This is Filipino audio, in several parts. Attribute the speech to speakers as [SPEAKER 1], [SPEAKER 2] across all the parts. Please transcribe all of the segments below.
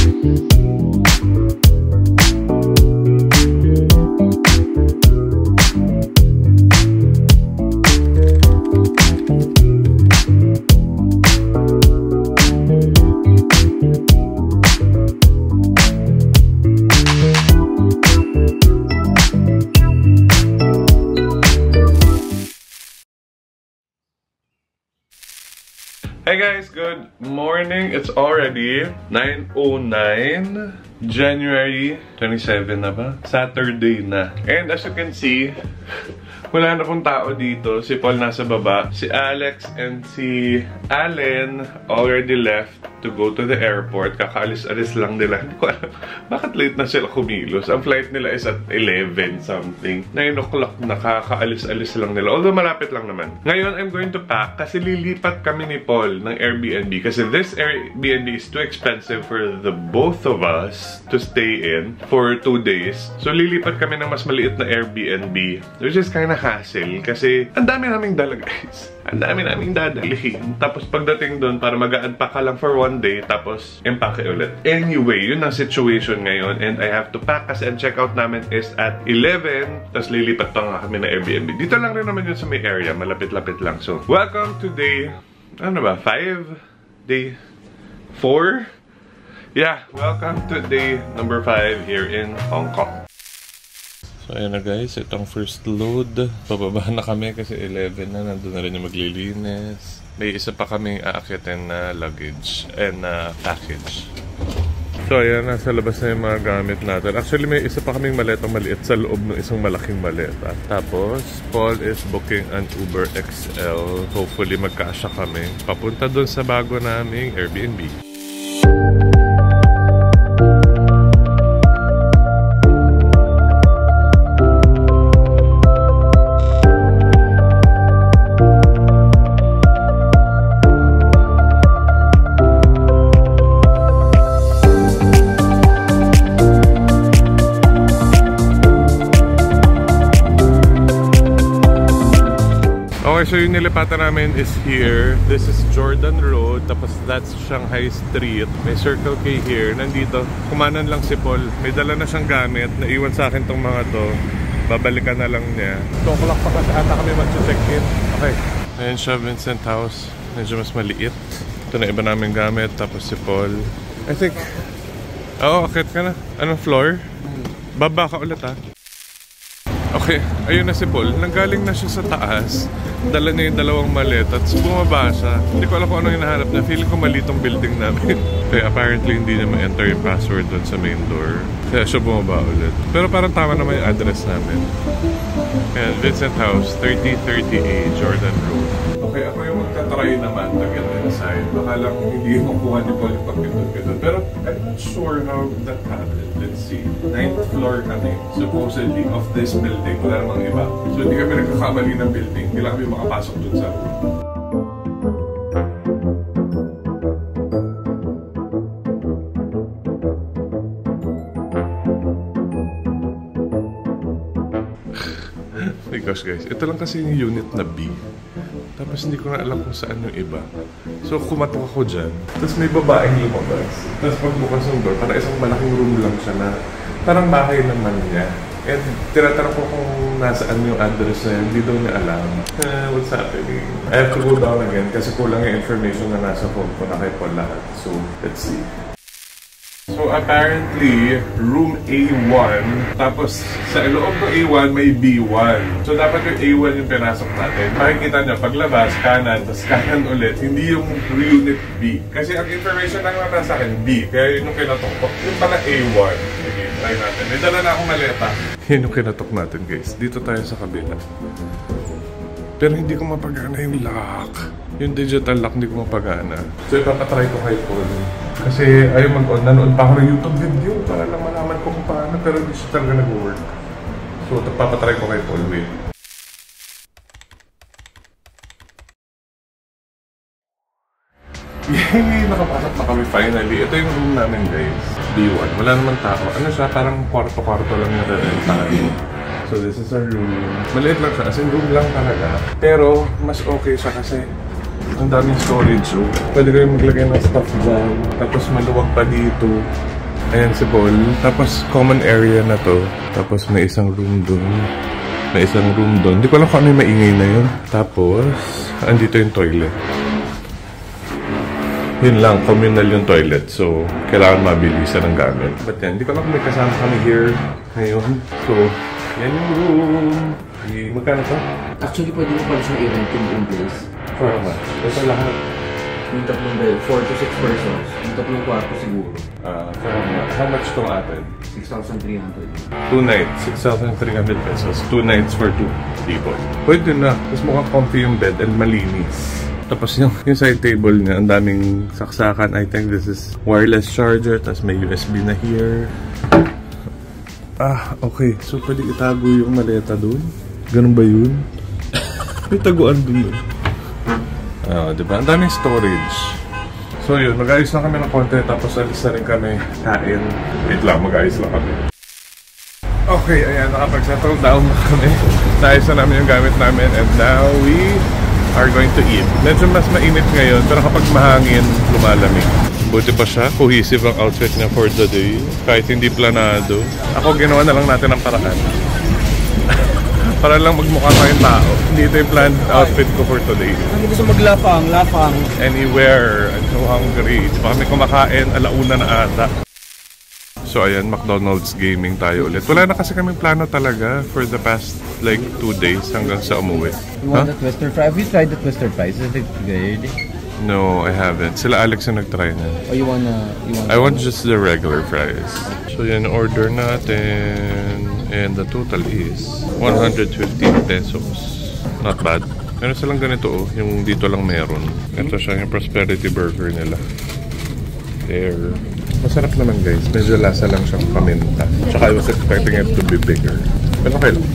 [SPEAKER 1] Hey guys, good morning. It's already 9:09, January 27 na ba? Saturday na. And as you can see, wala na pong tao dito. Si Paul nasa baba. Si Alex and si Allen already left to go to the airport. Kakaalis-alis lang nila. Hindi ko alam bakit late na sila kumilos. Ang flight nila is at 11 something. 9 o'clock na, kakaalis-alis lang nila. Although malapit lang naman. Ngayon, I'm going to pack kasi lilipat kami ni Paul ng Airbnb. Kasi this Airbnb is too expensive for the both of us to stay in for 2 days. So lilipat kami ng mas maliit na Airbnb. Which is kinda hassle kasi ang dami naming dala, guys. Ang dami naming dadalhin. Tapos pagdating doon, para mag-a-unpack ka lang for 1 day, tapos empake ulit. Anyway, yun ang situation ngayon. And I have to pack kasi ang checkout namin is at 11. Tapos lilipat pa nga kami na Airbnb. Dito lang rin naman yun sa may area. Malapit-lapit lang. So, welcome to day, ano ba, 5? Day 4? Yeah, welcome to day number 5 here in Hong Kong. So ayan na guys, itong first load. Pababa na kami kasi 11 na, nandun na rin yung maglilinis. May isa pa kaming aakyatin na luggage and package. So ayan, nasa labas na yung mga gamit natin. Actually may isa pa kaming maletang maliit sa loob ng isang malaking maleta. Tapos Paul is booking an Uber XL. Hopefully magkasya kami papunta dun sa bago naming Airbnb. So yung nilipatan namin is here. This is Jordan Road. Tapos that's Shanghai Street. May Circle K here. Nandito, kumanan lang si Paul. May dala na siyang gamit. Naiwan sa akin tong mga to. Babalikan na lang niya. 2 o'clock pa kasi ata kami mag-check-in. Okay. Ayan siya, Vincent House. Medyo mas maliit. Ito na iba namin gamit. Tapos si Paul. I think... Oo, akit ka na. Anong floor? Baba ka ulit ha. Okay, ayun na si Paul. Nanggaling na siya sa taas. Dala niya yung 2 maleta at bumaba siya. Hindi ko alam kung anong hinahanap niya. Feeling ko mali itong building namin. Kaya apparently hindi niya ma-enter yung password doon sa main door. Kaya siya bumaba ulit. Pero parang tama naman yung address namin. Ayan, Vincent House, 3030A, Jordan Road. Okay, ako yung magtatry naman to get inside. Baka lang hindi makuha ni Paul yung pagpindot-pindot. Pero I'm not sure how that happened. Let's see. 9th floor kami, supposedly, of this building. Wala namang iba. So hindi kami nagkakamali ng building. Hindi lang kami makapasok dun sa room. My gosh guys, ito lang kasi yung unit na B. Tapos hindi ko na alam kung saan yung iba. So kumatok ako dyan. Tapos may babaeng lumabas. Tapos pagbukas ng door, parang isang malaking room lang siya na parang bahay naman niya. And tinatanong ko kung nasaan yung address na yun. Hindi daw niya alam. What's happening? I have to go down again kasi kulang yung information na nasa phone ko na kay Paul lahat. So let's see. So apparently, room A1, tapos sa loob ng A1 may B1. So dapat yung A1 yung pinasok natin. Makikita nyo, paglabas, kanan, tapos kanan ulit, hindi yung unit B. Kasi ang information lang naman sa akin, B. Kaya yun yung kinatok ko. Yung pala A1. Sige, try natin. May dala na akong maleta. Yun yung kinatok natin, guys. Dito tayo sa kabila. Pero hindi ko mapagana yung lock. Yung digital lock hindi ko mapagana. So ipapatry ko kay Paul. Kasi ayaw mag-on. Nanood pa ako ng YouTube video para lang malaman ko kung paano. Pero hindi siya talaga nag-work. So papatry ko kay Paul. Wait. Yay! Nakapasok na kami finally. Ito yung room namin guys. B1. Wala naman tao. Ano siya? Parang kwarto-kwarto lang yung re-rentahan. So this is our room. Maliit lang siya. As in room lang talaga. Pero mas okay siya kasi Ang daming storage, oh. Pwede kayong maglagay ng stuff dyan. Tapos maluwag pa dito. Ayan si Paul. Tapos common area na to. Tapos may isang room dun. May isang room dun. Hindi ko alam kung ano yung maingay na yun. Tapos, andito yung toilet. Yun lang, communal yung toilet. So, kailangan mabilisan ang gamit. But yan, hindi ko alam kung may kasama kami here ngayon. So, yan yung room. Magkano to?
[SPEAKER 2] Actually, pwede mo pala siyang i-rent yung buong place.
[SPEAKER 1] For how much? Ito lahat.
[SPEAKER 2] Yung tatlong bed, 4 to 6 persons. Yung tatlong kwarto siguro.
[SPEAKER 1] For how much itong atin?
[SPEAKER 2] 6,300.
[SPEAKER 1] 2 nights, 6,300 pesos. 2 nights for 2 people. Pwede na. Tapos mukhang comfy yung bed and malinis. Tapos yung side table niya, ang daming saksakan. I think this is wireless charger. Tapos may USB na here. Okay. So pwede itago yung maleta dun? Ganun ba yun? May taguan dun. Diba? Ang daming storage. So yun, mag-ayos lang kami ng konti. Tapos alis na rin kami kain. Wait lang, mag-ayos lang kami. Okay, ayan, nakapag-settle down na kami. Naayos na namin yung gamit namin. And now we are going to eat. Medyo mas mainit ngayon, pero kapag mahangin, lumalamig. Buti pa siya, cohesive ang outfit niya for the day. Kahit hindi planado. Ako, ginawa na lang natin ang paraan. Para lang magmukha tayong tao. Hindi ito yung planned outfit ko for today.
[SPEAKER 2] Hindi gusto maglapang.
[SPEAKER 1] Anywhere. I'm so hungry. Di pa kami kumakain, alauna na ata. So ayan, McDonald's gaming tayo ulit. Wala na kasi kaming plano talaga for the past like 2 days hanggang sa umuwi.
[SPEAKER 2] You want the twister fry? Have you tried the twister fries? Is it good?
[SPEAKER 1] No, I haven't. Sila Alex yung nag-try na.
[SPEAKER 2] Or you want
[SPEAKER 1] I want just the regular fries. So yan, order natin. And the total is 115 pesos. Not bad. Meron silang ganito oh, yung dito lang meron. Ito siya, yung prosperity burger nila. There. Masarap naman guys. Medyo lasa lang siyang paminta. Tsaka I was expecting it to be bigger. Pero okay lang.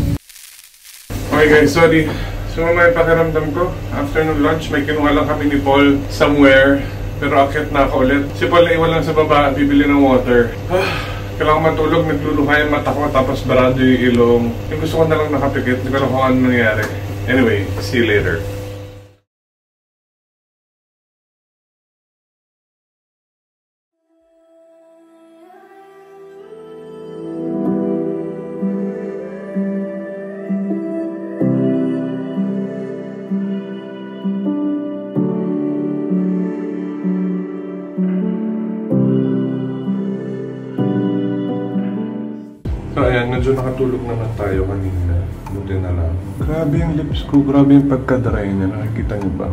[SPEAKER 1] Okay guys, sorry. So may pakiramdam ko. After ng lunch, may kinuha lang kami ni Paul somewhere. Pero akit na ako ulit. Si Paul na iwan lang sa baba, bibili ng water. Kailangan matulog, nagluluha yung mata ko, tapos barado yung ilong. Yung gusto ko na lang nakapikit, hindi ko alam kung ano nangyari. Anyway, see you later. So ayan, medyo nakatulog naman tayo kanina. Buti na lang. Grabe yung lips ko, grabe yung pagka-dry niya. Nakikita niyo ba?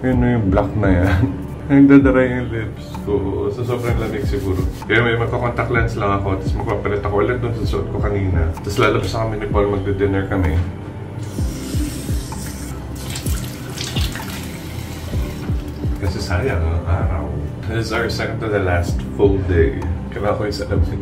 [SPEAKER 1] Yun yung black na yan. Nagdadry yung lips ko. So sobrang lamig siguro. Kaya may magka-contact lens lang ako. Tapos magpapalit ako ulit dun sa suot ko kanina. Tapos lalabas kami ni Paul, magdi-dinner kami. Kasi sayang ang araw. This is our second to the last full day. Kailangan ko yung salamin.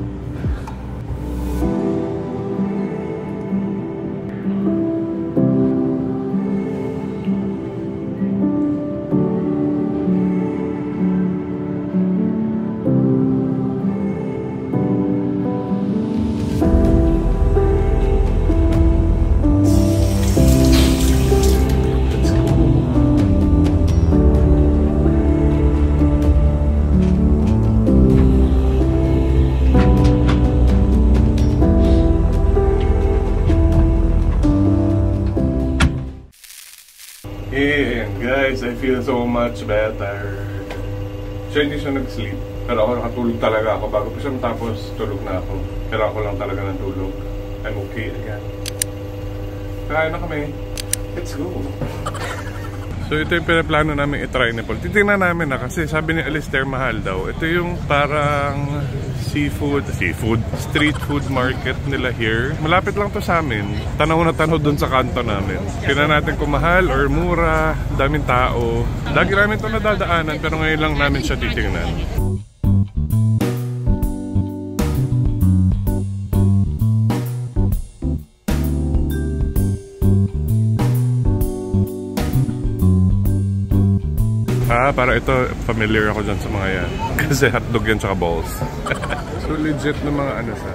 [SPEAKER 1] And guys, I feel so much better. Siya hindi siya nag-sleep. Pero ako nakatulog talaga ako. Bago pa siya matapos, tulog na ako. Kailangan ko lang talaga ng tulog. I'm okay again. Kaya na kami. Let's go. So ito yung pinaplano namin i-try ni Paul. Titignan namin na kasi sabi ni Alistair mahal daw. Ito yung parang street food market nila here. Malapit lang to sa amin. Tanaw na tanaw dun sa kanto namin. Tignan natin kung mahal or mura, daming tao. Lagi namin ito nadadaanan pero ngayon lang namin siya titignan. Para ito, familiar ako dyan sa mga yan. Kasi hotdog yan tsaka balls. So legit na mga ano sa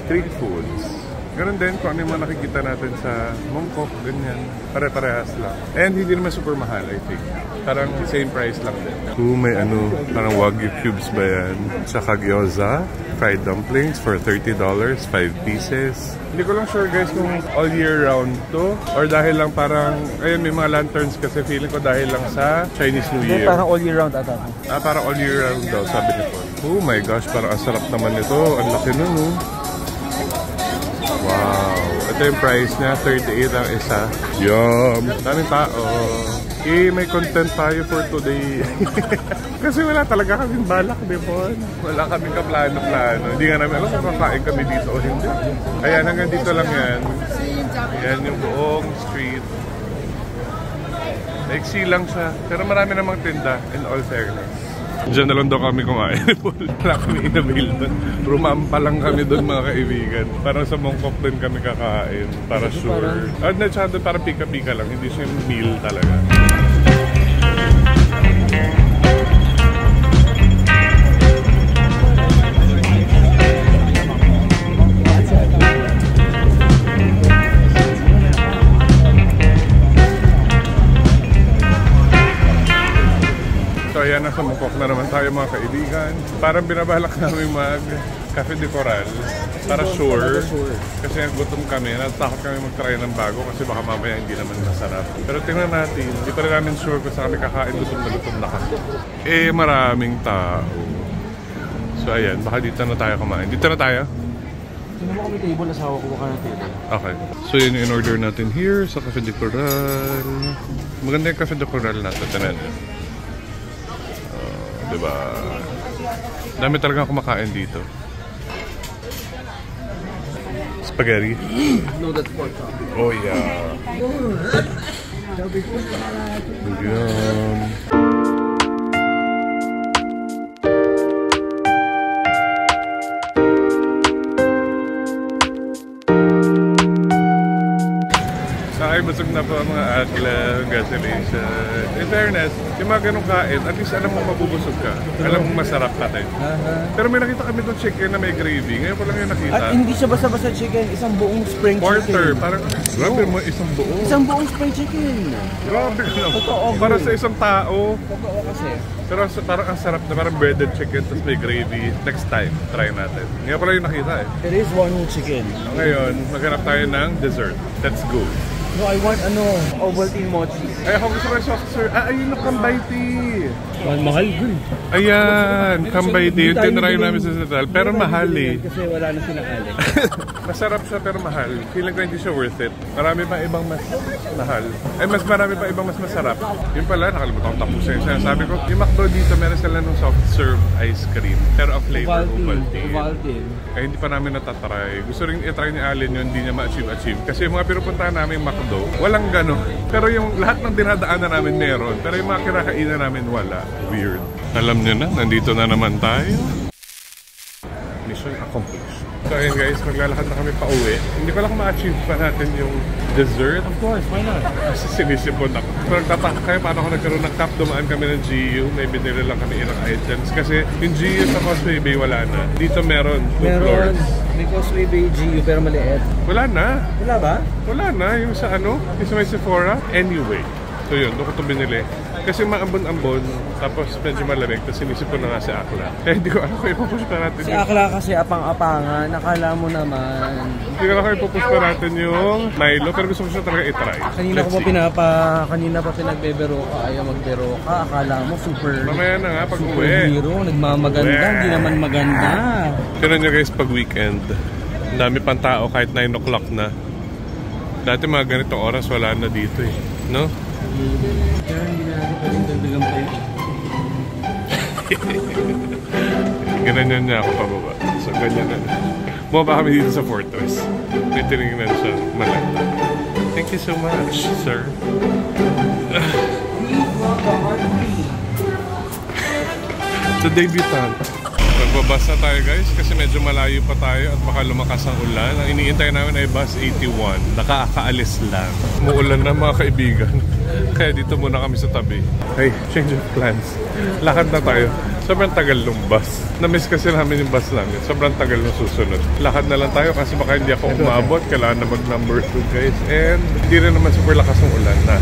[SPEAKER 1] street foods. Ganun din kung ano yung mga nakikita natin sa Mongkok, ganyan. Pare-parehas lang. And hindi naman super mahal, I think. Parang same price lang din. May ano, parang Wagyu cubes ba yan? Tsaka gyoza, fried dumplings for $30, 5 pieces. Hindi ko lang sure guys kung all year round to or dahil lang parang, ayun may mga lanterns kasi feeling ko dahil lang sa Chinese New Year.
[SPEAKER 2] Parang all year round ata.
[SPEAKER 1] Parang all year round daw, sabi ni Paul. Oh my gosh, parang ang sarap naman nito. Ang laki nun, no? Wow. Ito yung price niya, 38 ang isa. Yum! Daming tao. May content tayo for today. Kasi wala talaga kaming balak, di po. Wala kaming kaplano-plano. Hindi nga namin alam kung kakain kami dito o hindi. Ayan, hanggang dito lang yan. Ayan yung buong street. Naiksi lang siya. Pero marami namang tinda, in all fairness. Diyan na lang daw kami kumain. Wala kami in-avail doon. Rumampa lang kami doon mga kaibigan. Parang sa Mongkok din kami kakain. Para sure. At tsaka doon parang pika-pika lang. Hindi siya yung meal talaga. So ayan, nasa Mongkok na naman tayo mga kaibigan. Parang binabalak namin mag-Cafe de Coral para sure. Kasi gutom kami, natatakot kami mag-try ng bago kasi baka mamaya hindi naman masarap. Pero tingnan natin, hindi pa rin namin sure kung saan kami kakain, gutom na kami. Maraming tao. So ayan, baka dito na tayo kumain. Dito na tayo?
[SPEAKER 2] Sino mo kami table, asawa ko ka na table.
[SPEAKER 1] Okay. So yun yung in-order natin here sa Cafe de Coral. Maganda yung Cafe de Coral natin. Tanan. Diba? Dami talaga kumakain dito. Spaghetti.
[SPEAKER 2] No, that's pork chop.
[SPEAKER 1] Oh yeah. Yum. Ay, busog na po ang mga adla. Congratulations. In fairness, yung mga ganong kain, at least alam mo mabubusog ka. Alam mo masarap natin. Pero may nakita kami itong chicken na may gravy. Ngayon ko lang yung nakita.
[SPEAKER 2] At hindi siya basta-basta chicken, isang buong spring
[SPEAKER 1] Porter,
[SPEAKER 2] chicken.
[SPEAKER 1] parang, grabe mo, isang buong.
[SPEAKER 2] Isang buong spring chicken.
[SPEAKER 1] Grabe ka lang.
[SPEAKER 2] Totoo.
[SPEAKER 1] Para sa isang tao.
[SPEAKER 2] Totoo kasi.
[SPEAKER 1] Pero parang ang sarap na, parang breaded chicken, tapos may gravy. Next time, try natin. Ngayon ko lang yung nakita eh.
[SPEAKER 2] There is one chicken.
[SPEAKER 1] Ngayon, maghanap tayo ng dessert. Let's go.
[SPEAKER 2] No, I want Ovaltine mochi.
[SPEAKER 1] Ay, ako gusto ko yung soft serve. Ayun yung Kambay tea.
[SPEAKER 2] Mahal dun.
[SPEAKER 1] Ayan, Kambay tea. Yung tinry namin sa Central. Pero mahal eh.
[SPEAKER 2] Kasi wala na sinakali.
[SPEAKER 1] Masarap siya pero mahal. Feeling ko hindi siya worth it. Marami pa ibang mas mahal. Mas marami pa ibang mas masarap. Yun pala, nakalimutan ko tapusin yung sinasabi ko. Yung McDo dito, meron sila ng soft serve ice cream. Pero ang flavor, Ovaltine. Kaya hindi pa namin natatry. Gusto rin i-try ni Allen yun, hindi niya ma-achieve. Kasi yung mga pinupuntahan namin McDo, walang gano'n. Pero yung lahat ng dinadaanan namin meron. Pero yung mga kinakainan namin wala. Weird. Alam niyo na, nandito na naman tayo. Mission accomplished. So ayun guys, maglalakad na kami pa uwi. Hindi ko lang ma-achieve pa natin yung dessert.
[SPEAKER 2] Of course, why not?
[SPEAKER 1] Kasi sinisipon ako. Pero nagtataka kayo paano ako nagkaroon ng cup. Dumaan kami ng GU. May binili lang kami ilang items. Kasi yung GU sa Causeway Bay wala na. Dito meron 2 floors.
[SPEAKER 2] May Causeway Bay GU pero maliit.
[SPEAKER 1] Wala na.
[SPEAKER 2] Wala ba?
[SPEAKER 1] Wala na. Yung sa ano? Yung sa may Sephora. Anyway. So yun, doon ko ito binili. Kasi maambon-ambon, tapos medyo malamig, tapos sinisipon na nga si Akla. Kaya hindi ko alam kung ipupush pa natin
[SPEAKER 2] Si Akla kasi apang-apangan, nakala mo naman.
[SPEAKER 1] Hindi ko alam kung ipupush pa natin yung Milo, pero gusto ko siya talaga itry.
[SPEAKER 2] Kanina pa pinagbebero ka, ayaw magbero ka, akala mo super...
[SPEAKER 1] Mamaya na nga, pag uwi.
[SPEAKER 2] Superhero, nagmamaganda, hindi naman maganda.
[SPEAKER 1] Tignan nyo guys, pag weekend, dami pang tao kahit 9 o'clock na. Dati mga ganitong oras wala na dito eh, no?
[SPEAKER 2] Kaya hindi na natin pwedeng dagdagan pa yun.
[SPEAKER 1] Ganyan niya ako pababa. So ganyan na. Bumaba kami dito sa Fortress. May tinignan siya malata. Thank you so much, sir. The debutant. Magbabas na tayo guys kasi medyo malayo pa tayo at baka lumakas ang ulan. Ang iniintay namin ay bus 81. Nakakaalis lang. Umuulan na mga kaibigan. Kaya dito muna kami sa tabi. Hey, change of plans. Lakad na tayo. Sobrang tagal ng bus. Na-miss kasi namin yung bus namin. Sobrang tagal ng susunod. Lakad na lang tayo kasi baka hindi ako umabot. Kailangan na mag-number 2 guys. And hindi rin naman super lakas ng ulan na.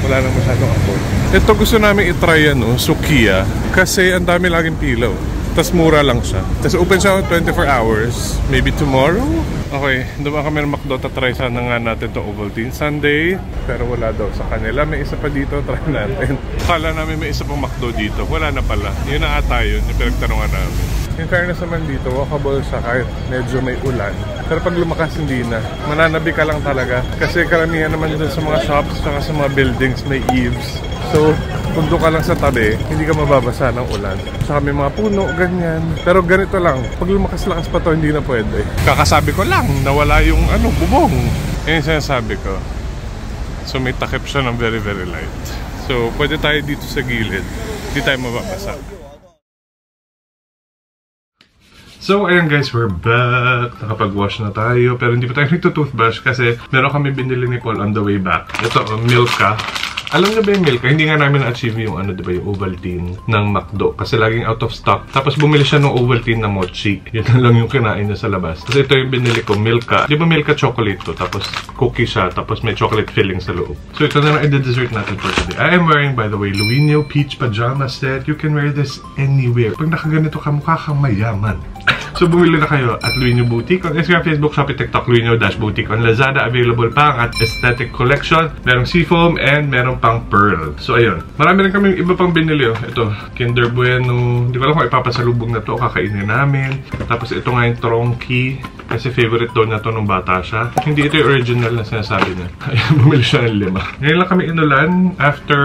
[SPEAKER 1] Wala nang masyadong afford. Ito gusto namin itry Sukiya. Kasi ang dami laging pilaw. Tapos mura lang siya. Tapos open siya 24 hours. Maybe tomorrow? Okay, dumaan kami ng McDo. Tatry sana nga natin itong Ovaltine Sunday. Pero wala daw sa kanila. May isa pa dito. Try natin. Kala namin may isa pang McDo dito. Wala na pala. Yun na ata yun. Yung pinagtanungan namin. In fairness naman dito, walkable siya kahit medyo may ulan. Pero pag lumakas hindi na. Mananabi ka lang talaga. Kasi karamihan naman dun sa mga shops saka sa mga buildings may eaves. So, kung doon ka lang sa tabi, hindi ka mababasa ng ulan. Saka may mga puno, ganyan. Pero ganito lang, pag lumakas-lakas pa to, hindi na pwede. Kakasabi ko lang, nawala yung bubong. Yan yung sinasabi ko. So, may takip siya ng very, very light. So, pwede tayo dito sa gilid. Hindi tayo mababasa. So, ayan guys, we're back. Nakapag-wash na tayo. Pero hindi pa tayo nagtutoothbrush kasi meron kami binili ni Paul on the way back. Ito, Milka. Alam niyo ba yung Milka? Hindi nga namin na-achieve yung diba, yung Ovaltine ng McDo. Kasi laging out of stock. Tapos bumili siya ng Ovaltine na mochi. Yun lang yung kinain niya sa labas. Tapos ito yung binili ko, Milka. Di ba Milka chocolate to? Tapos cookie siya. Tapos may chocolate filling sa loob. So ito na lang i-dessert natin for today. I am wearing, by the way, Luino Peach Pajama Set. You can wear this anywhere. Pag nakaganito ka, mukha kang mayaman. So, bumili na kayo at Luino Boutique on Instagram, Facebook, Shopee, TikTok, Luino-Boutique on Lazada. Available pa ang aesthetic collection. Merong seafoam and merong pang pearl. So, ayun. Marami rin kami iba pang binili. Ito, Kinder Bueno. Hindi ko alam kung ipapasalubong na to o kakainin namin. Tapos, ito nga yung Tronky. Kasi favorite daw na to nung bata siya. Hindi ito yung original na sinasabi niya. Ayun, bumili siya ng 5. Ngayon lang kami inulan after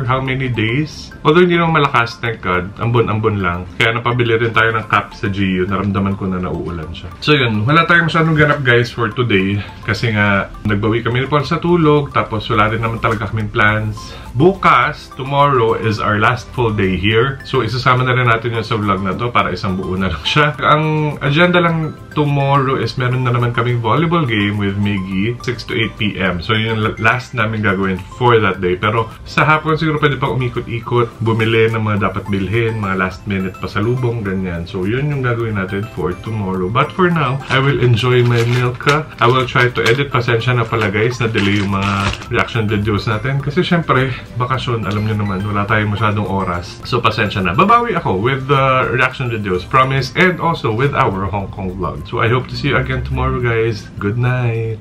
[SPEAKER 1] how many days? Although hindi naman malakas, thank God. Ambon-ambon lang. Kaya napabili rin tayo ng cap sa GU. Naramdaman ko na nauulan siya. So yun, wala tayong masyadong ganap guys for today. Kasi nga, nagbawi kami ni Paul sa tulog. Tapos wala rin naman talaga kaming plans. Bukas, tomorrow is our last full day here. So isasama na rin natin yun sa vlog na to para isang buo na lang siya. Ang agenda lang tomorrow is meron na naman kaming volleyball game with Miggy 6 to 8 p.m. So yun yung last namin gagawin for that day. Pero sa hapon siguro pwede pa umikot-ikot, bumili ng mga dapat bilhin, mga last minute pasalubong, ganyan. So yun yung gagawin natin for tomorrow. But for now, I will enjoy my Milka. I will try to edit. Pasensya na pala guys, na delay yung mga reaction videos natin. Kasi syempre, bakasyon, alam nyo naman, wala tayong masyadong oras. So pasensya na. Babawi ako with the reaction videos, promise, and also with our Hong Kong vlog. So I hope to see you again tomorrow guys. Good night!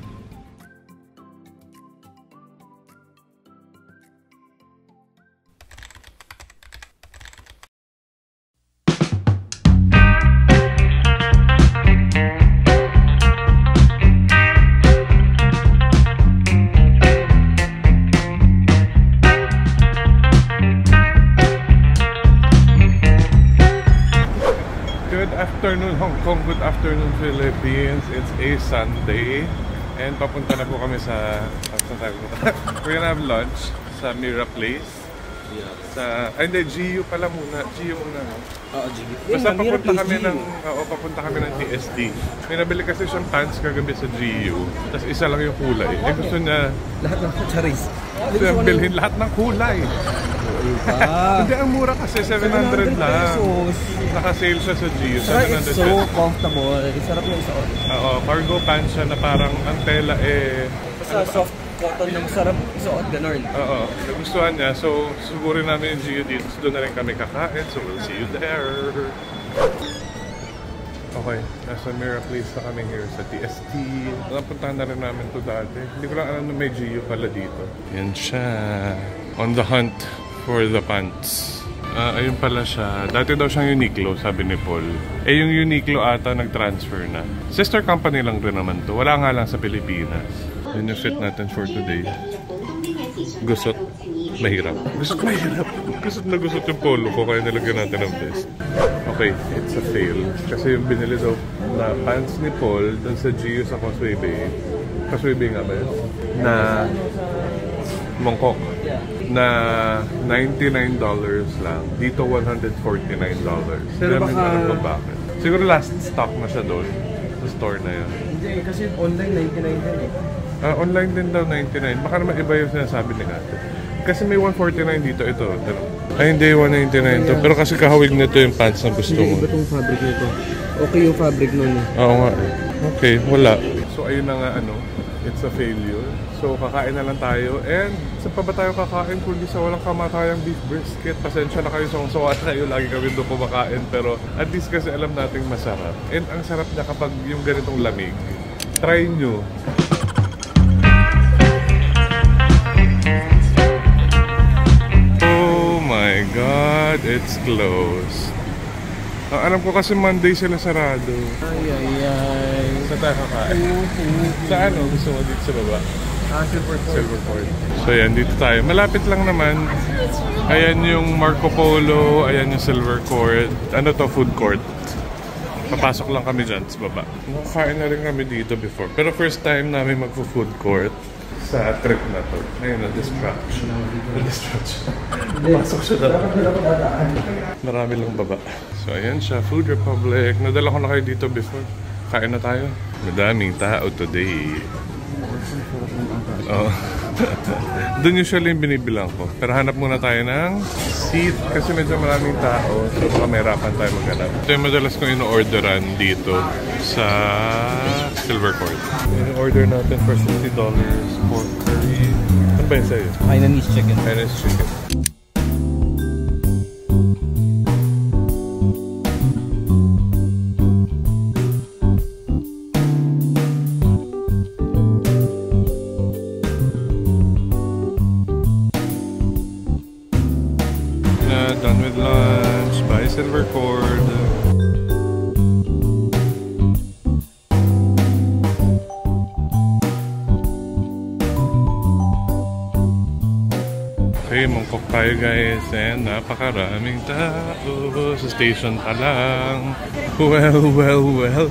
[SPEAKER 1] Good afternoon Hong Kong, good afternoon Philippines. It's a Sunday and papunta na po kami sa we're gonna have lunch sa Mira Place. Yeah. Hindi, GU pala muna. GU muna, no? Oo, GU. Basta papunta kami ng TSD. May nabili kasi siyang pants kagabi sa GU. Tapos isa lang yung kulay. Eh gusto niya
[SPEAKER 2] Lahat ng charis.
[SPEAKER 1] gusto niya bilhin lahat ng kulay. Hindi, ang mura kasi 700 lang. Naka-sale siya sa GU.
[SPEAKER 2] It's so comfortable. Sarap yung isuot.
[SPEAKER 1] Oo, cargo pants siya na parang ang tela
[SPEAKER 2] basta soft cotton na masarap isuot, gano'n.
[SPEAKER 1] Oo, nagustuhan niya. So, sugurin namin yung GU dito. So, doon na rin kami kakain. So, we'll see you there. Okay, nasa Mira Place na kami here sa TST. Napuntahan na rin namin to dati. Hindi ko lang alam na may GU pala dito. Yan siya. On the hunt for the pants. Ayun pala siya. Dati daw siyang Uniqlo, sabi ni Paul. Eh, yung Uniqlo ata nag-transfer na. Sister company lang rin naman to. Wala nga lang sa Pilipinas. Yun yung fit natin for today. Gusot. Mahirap. Gusot mahirap. Gusot na gusot yung polo ko kaya nilagyan natin ng vest. Okay, it's a fail. Kasi yung binili daw na pants ni Paul dun sa GU sa Causeway Bay. Causeway nga ba yun? Na Mongkok. Na $99 lang. Dito $149. Pero baka alam kung bakit. Siguro last stock na siya doon sa store na yun.
[SPEAKER 2] Hindi, kasi online 99 din eh.
[SPEAKER 1] Online din daw 99. Baka naman iba yung sinasabi ni ate. Kasi may 149 dito. Ito. Ay, hindi. 199 to. Pero kasi kahawig nito yung pants na gusto mo.
[SPEAKER 2] Iba tong fabric nito. Okay yung fabric nun eh.
[SPEAKER 1] Oo nga. Okay, wala. So, ayun na nga it's a failure. So, kakain na lang tayo. And, saan pa ba tayo kakain kundi sa walang kamatayang beef brisket? Pasensya na kayo, sawang-sawa tayo. Lagi kami doon kumakain. Pero, at least kasi alam nating masarap. And, ang sarap niya kapag yung ganitong lamig. Try nyo. Oh my God, it's closed. Alam ko kasi Monday sila sarado.
[SPEAKER 2] Ay.
[SPEAKER 1] Sa tayo kakain? Sa gusto mo dito sa baba? Silver Court. So yan, dito tayo. Malapit lang naman. Ayan yung Marco Polo. Ayan yung Silver Court. Ano to? Food court. Papasok lang kami dyan sa baba. Nakakain na rin kami dito before. Pero first time namin magpo-food court sa trip na to. Ayun, na-distraction. Papasok siya dapat. Marami lang baba. So ayan siya, Food Republic. Nadala ko na kayo dito before. Kain na tayo. Madaming tao today. Oh. Doon usually yung binibilang ko. Pero hanap muna tayo ng seat kasi medyo maraming tao. So baka mahirapan tayo maghanap. Ito yung madalas kong ino-orderan dito sa Silver Court. In-order natin for $60 pork curry. Ano ba yun sa'yo?
[SPEAKER 2] Hainanese chicken.
[SPEAKER 1] Hainanese chicken. Done with lunch by Silver Court. Okay, mangkok tayo guys and napakaraming tao sa station pa lang. Well,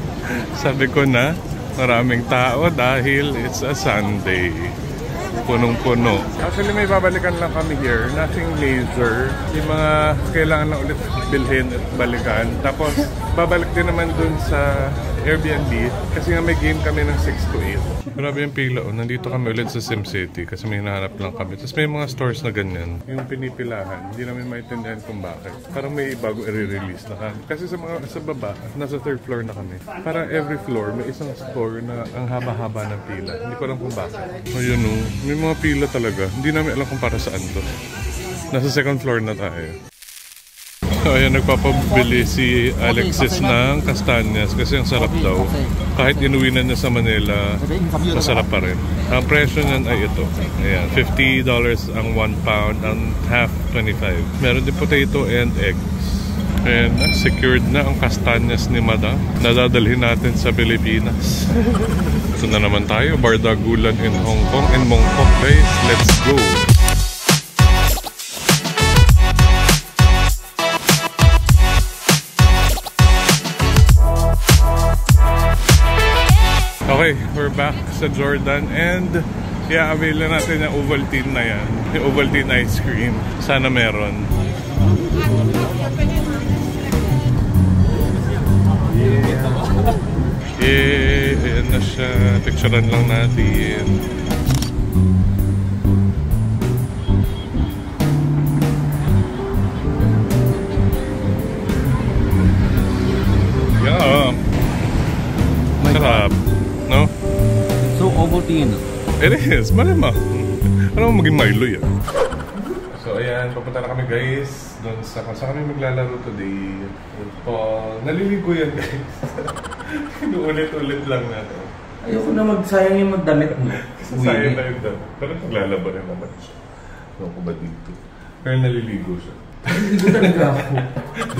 [SPEAKER 1] sabi ko na maraming tao dahil it's a Sunday. Punong-puno. Actually, may babalikan lang kami here. Nothing major. Yung mga kailangan na ulit bilhin at balikan. Tapos, babalik din naman dun sa Airbnb kasi nga may game kami ng 6 to 8. Grabe yung pila. Nandito kami ulit sa SimCity kasi may hinahanap lang kami. Tapos may mga stores na ganyan. Yung pinipilahan. Hindi namin maintindihan kung bakit. Parang may bago i-release na kami. Kasi sa baba, nasa 3rd floor na kami. Parang every floor, may isang store na ang haba-haba ng pila. Hindi ko alam kung bakit. Ayun o. May mga pila talaga. Hindi namin alam kung para saan to. Nasa 2nd floor na tayo. So, ayan, nagpapabili si Alexis ng kastanyas kasi ang sarap daw. Kahit inuwi na niya sa Manila, masarap pa rin. Ang presyo niyan ay ito. Ayan, $50 ang 1 pound, ang half 25. Meron din potato and eggs. And secured na ang kastanyas ni Madam. Nadadalhin natin sa Pilipinas. Ito na naman tayo, Bardagulan in Hong Kong and Mongkok guys. Let's go! Okay, we're back sa Jordan and i-avail na natin yung Ovaltine na yan. Yung Ovaltine ice cream. Sana meron. Ayan na siya. Picturean lang natin. Yeah. Sarap. No?
[SPEAKER 2] So, Ovaltine.
[SPEAKER 1] It is. Malamang. Ano mo maging Milo yan? So, ayan. Papunta na kami guys. Doon sa kami maglalaro today. With Paul. Naliligo yan guys. Inuulit-ulit lang natin.
[SPEAKER 2] Ayoko na magsayang yung magdamit mo.
[SPEAKER 1] Sayang na yung damit. Pero naglalaba rin naman siya. Ano ko ba dito? Pero naliligo siya.
[SPEAKER 2] Naliligo talaga ako.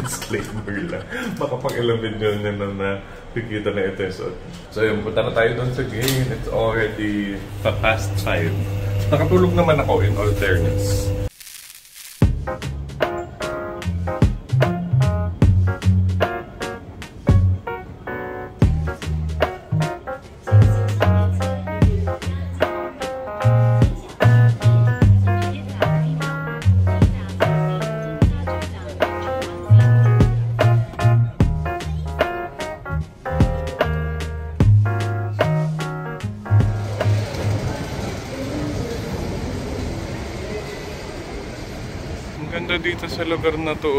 [SPEAKER 1] Disclaimer lang. Baka pag ilang video niya na nakikita na ito yung suot. So yun, punta na tayo doon sa game. It's already past 5. Nakatulog naman ako in all fairness. dito sa lugar na to.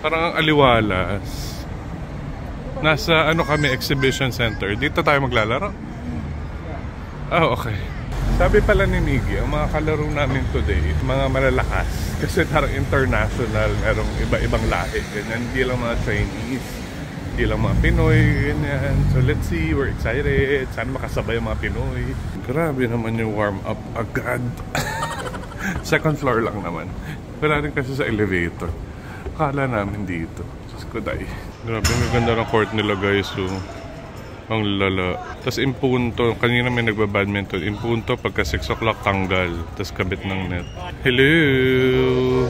[SPEAKER 1] Parang ang aliwalas. Nasa ano kami, exhibition center. Dito tayo maglalaro. Okay. Sabi pala ni Miggy, ang mga kalaro namin today, mga malalakas. Kasi parang international, merong iba-ibang lahi. Ganyan, hindi lang mga Chinese. Hindi lang mga Pinoy, ganyan. So let's see, we're excited. Sana makasabay ang mga Pinoy. Grabe naman yung warm up agad. Second floor lang naman. Wala rin kasi sa elevator. Akala namin dito. Diyos ko, day. Grabe, may ganda ng court nila, guys. So, ang lala. Tapos impunto, kanina may nagbabadminton. Impunto, pagka 6 o'clock tanggal. Tapos kabit ng net. Hello!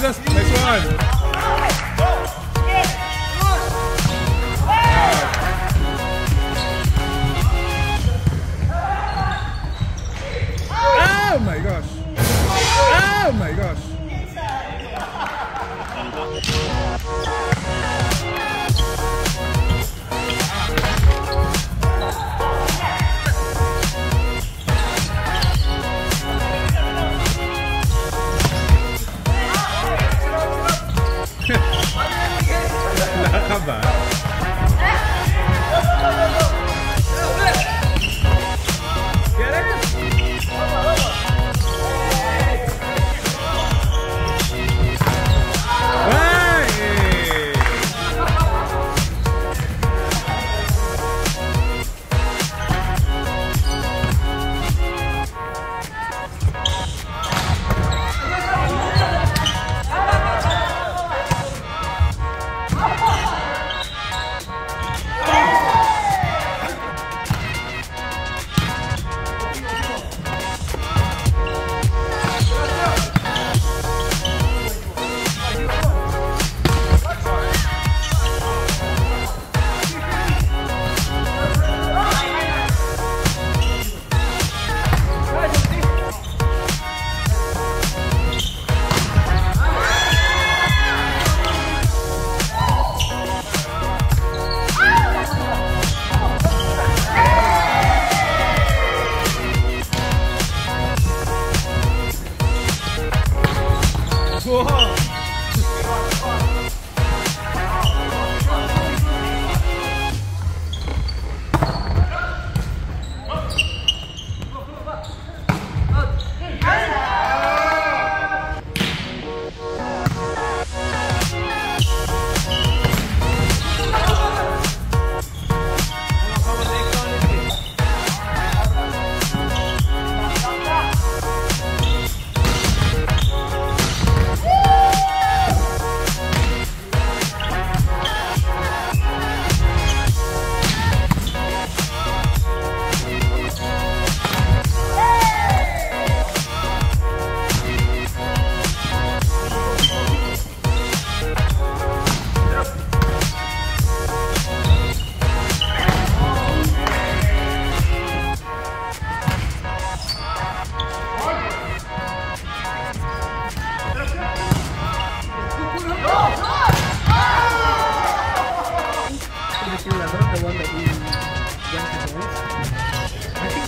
[SPEAKER 1] Nice one. Oh my gosh. Oh my gosh.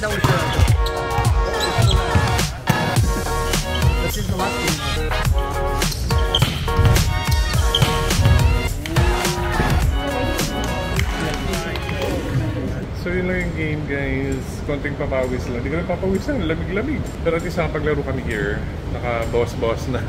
[SPEAKER 2] daw siya. Das ist normal.
[SPEAKER 1] So yun lang yung game guys, konting papawis lang. Hindi ko nagpapawis lang, lamig-lamig. Pero at least paglaro kami here, naka-boss-boss na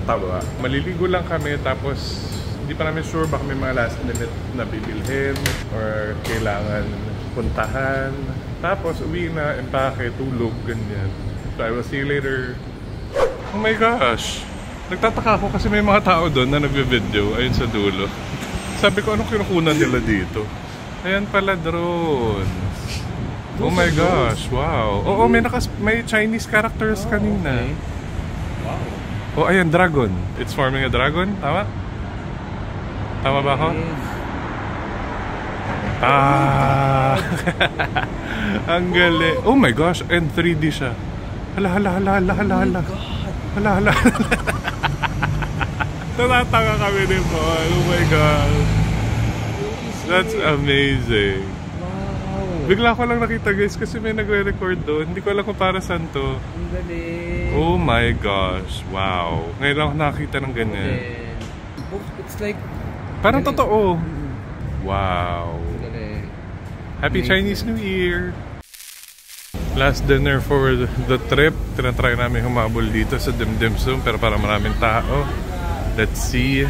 [SPEAKER 1] tawa. Maliligo lang kami tapos hindi pa namin sure baka may mga last minute na bibilhin or kailangan puntahan. Tapos uwi na, empake, tulog, ganyan. So I will see you later. Oh my gosh! Nagtataka ako kasi may mga tao doon na nagbe-video, ayun sa dulo. Sabi ko, anong kinukunan nila dito? Ayan pala, drone. Oh my gosh, wow. Oo, may Chinese characters kanina. Wow. Oh, ayan, dragon. It's forming a dragon, tama? Tama ba ako? Ah! Ang galing. Oh my gosh, and 3D siya. Hala. Tatanga kami din po. Oh my god. That's amazing.
[SPEAKER 2] Wow.
[SPEAKER 1] Bigla ko lang nakita guys kasi may nagre-record doon. Hindi ko alam kung para saan to.
[SPEAKER 2] Ang galing.
[SPEAKER 1] Oh my gosh. Wow. Ngayon lang ako nakakita ng ganyan.
[SPEAKER 2] It's like...
[SPEAKER 1] Parang totoo. Wow.
[SPEAKER 2] Galing.
[SPEAKER 1] Happy Chinese New Year! Last dinner for the trip. Tinatry namin humabol dito sa Dim Dim Sum pero para maraming tao. Let's see.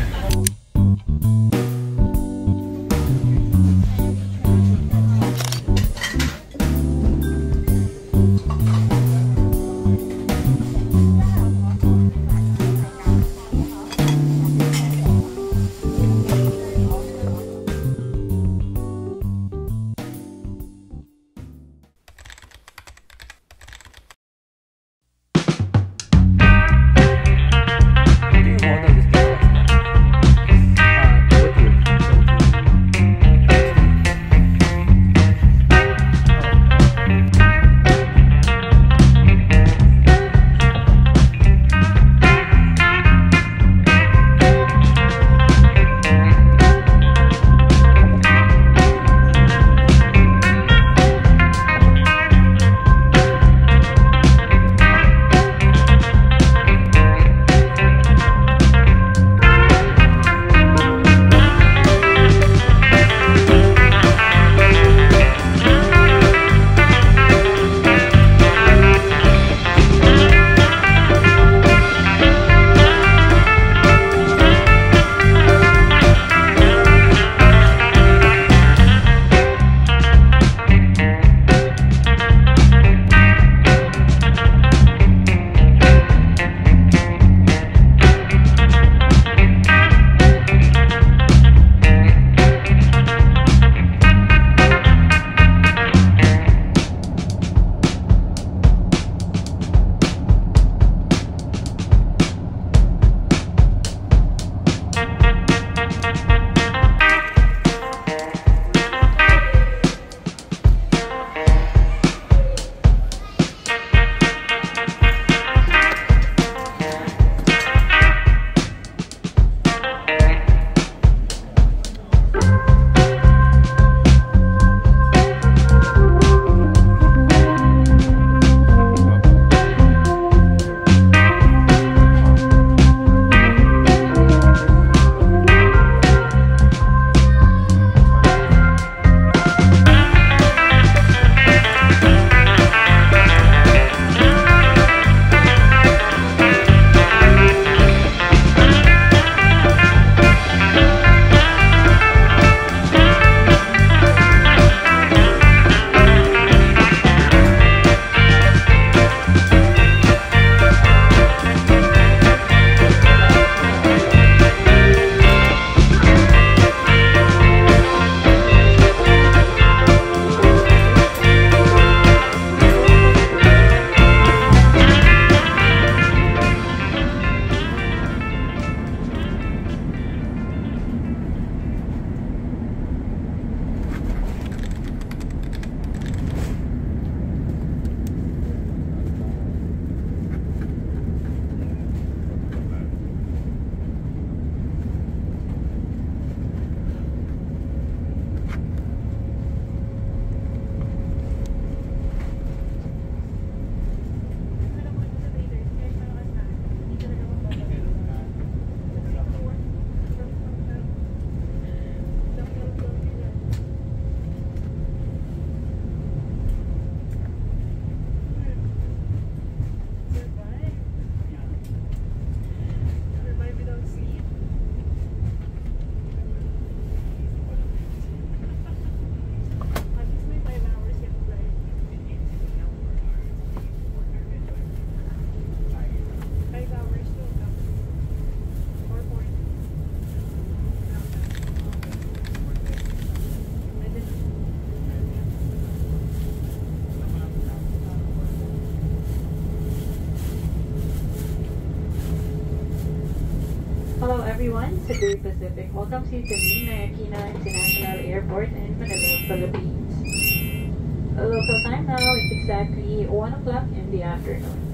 [SPEAKER 3] everyone. Cebu Pacific welcomes you to Ninoy Aquino International Airport in Manila, Philippines. Local time now, it's exactly 1 o'clock in the afternoon.